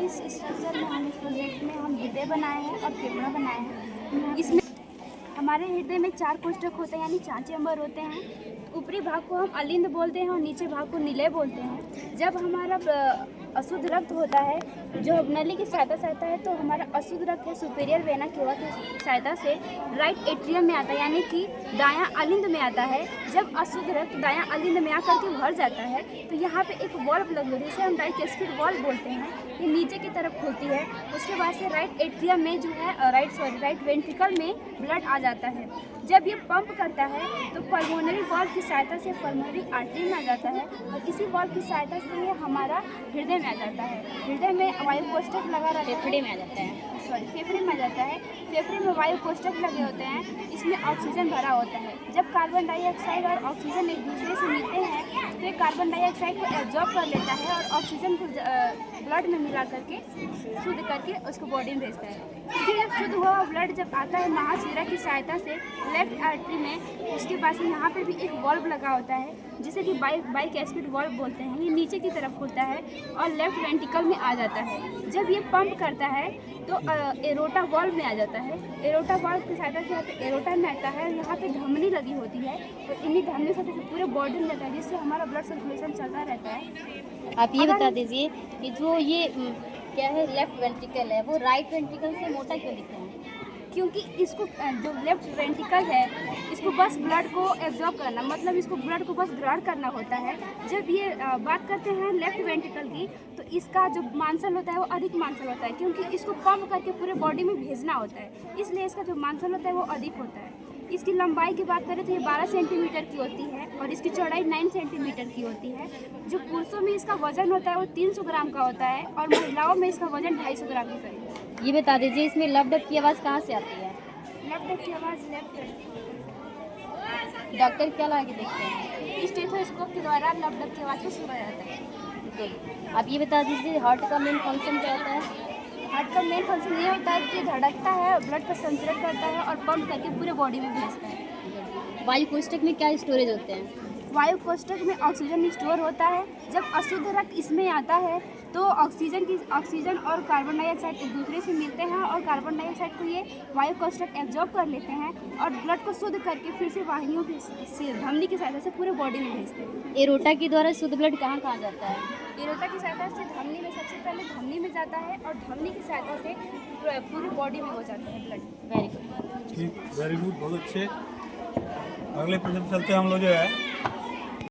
इस स्ट्रक्चर में हम इस प्रोजेक्ट में हम हृदय बनाए हैं और फेफड़ा बनाए हैं। इसमें हमारे हृदय में 4 कोष्ठक होते हैं, यानी 4 चैम्बर होते हैं। ऊपरी भाग को हम अलिंद बोलते हैं और नीचे भाग को निलय बोलते हैं। जब हमारा अशुद्ध रक्त होता है जो नली की सहायता से आता है, तो हमारा अशुद्ध रक्त है सुपीरियर वेना केवा की सहायता से राइट एट्रियम में आता है, यानी कि दायां अलिंद में आता है। जब अशुद्ध रक्त दायां अलिंद में आकर के भर जाता है तो यहाँ पे एक वॉल्व लगी होती है, जिसे हम डाइकेस्पिड वॉल्व बोलते हैं। ये नीचे की तरफ खुलती है। उसके बाद से राइट एट्रियम में जो है राइट वेंट्रिकल में ब्लड आ जाता है। जब ये पंप करता है तो पल्मोनरी वॉल्व की सहायता से पल्मोनरी आर्टरी में आ जाता है और इसी वॉल्व की सहायता से ये हमारा हृदय में आ जाता है। हृदय में वायु कोष्ठक लगा रहता है, फेफड़े में आ जाता है, फेफड़े में आ जाता है। फेफड़े में वायु कोष्ठक लगे होते हैं, इसमें ऑक्सीजन भरा होता है। जब कार्बन डाइऑक्साइड और ऑक्सीजन एक दूसरे से मिलते हैं तो ये कार्बन डाइऑक्साइड को एब्जॉर्ब कर लेता है और ऑक्सीजन को ब्लड में मिला करके शुद्ध करके उसको बॉडी में भेजता है। फिर जब शुद्ध हुआ ब्लड जब आता है महाशिरा की सहायता से लेफ्ट आर्टरी में, उसके बाद यहाँ पे भी एक वॉल्व लगा होता है जिसे कि बाइकैस्पिड वॉल्व बोलते हैं। ये नीचे की तरफ खुलता है और लेफ्ट वेंट्रिकल में आ जाता है। जब ये पंप करता है तो एरोटा वॉल्व में आ जाता है। एरोटा वॉल्व की सहायता से यहाँ पे एरोटा में आता है। यहाँ पे धमनी लगी होती है और इन्हीं धमनी से पूरे बॉडी में जाता है, जिससे हमारा ब्लड सर्कुलेशन चलता रहता है। आप ये बता दीजिए कि जो ये क्या है लेफ्ट वेंट्रिकल है, वो राइट वेंट्रिकल से मोटा क्यों दिखता है? क्योंकि इसको जो लेफ्ट वेंट्रिकल है इसको बस ब्लड को एब्जॉर्ब करना, मतलब इसको ब्लड को बस ग्रहण करना होता है। जब ये बात करते हैं लेफ्ट वेंट्रिकल की, तो इसका जो मांसल होता है वो अधिक मांसल होता है, क्योंकि इसको पंप करके पूरे बॉडी में भेजना होता है, इसलिए इसका जो मांसल होता है वो अधिक होता है। इसकी लंबाई की बात करें तो ये 12 सेंटीमीटर की होती है और इसकी चौड़ाई 9 सेंटीमीटर की होती है। जो पुरुषों में इसका वजन होता है वो 300 ग्राम का होता है और महिलाओं में इसका वजन 250 ग्राम के करीब। ये बता दीजिए इसमें लब डब की आवाज़ कहाँ से आती है? लब डब की आवाज़ लेफ्ट डॉक्टर क्या लगा के देखते हैं? स्टेथोस्कोप के द्वारा लब डब की आवाज़ को सुना जाता है। बिल्कुल। आप ये बता दीजिए हार्ट का मेन फंक्शन क्या होता है? हार्ट का मेन फंक्शन ये होता है कि धड़कता है, ब्लड का संचरण करता है और पंप करके पूरे बॉडी में भेजता है। वायु कोष्ठक में क्या स्टोरेज होते हैं? वायु कोष्ठक में ऑक्सीजन स्टोर होता है। जब अशुद्ध रक्त इसमें आता है तो ऑक्सीजन और कार्बन डाइऑक्साइड एक दूसरे से मिलते हैं और कार्बन डाइऑक्साइड को ये वायु कोष्ठक एब्जॉर्ब कर लेते हैं और ब्लड को शुद्ध करके फिर से वाहिनियों की धमनी की सहायता से पूरे बॉडी में भेजते हैं। एरोटा के द्वारा शुद्ध ब्लड कहाँ कहाँ जाता है? एरोटा की सहायता से धमनी में, सबसे पहले धमनी में जाता है और धमनी की सहायता से पूरी बॉडी में हो जाता है ब्लड। Very good. ठीक, वेरी गुड, बहुत अच्छे। अगले प्रश्न चलते हैं हम लोग जो है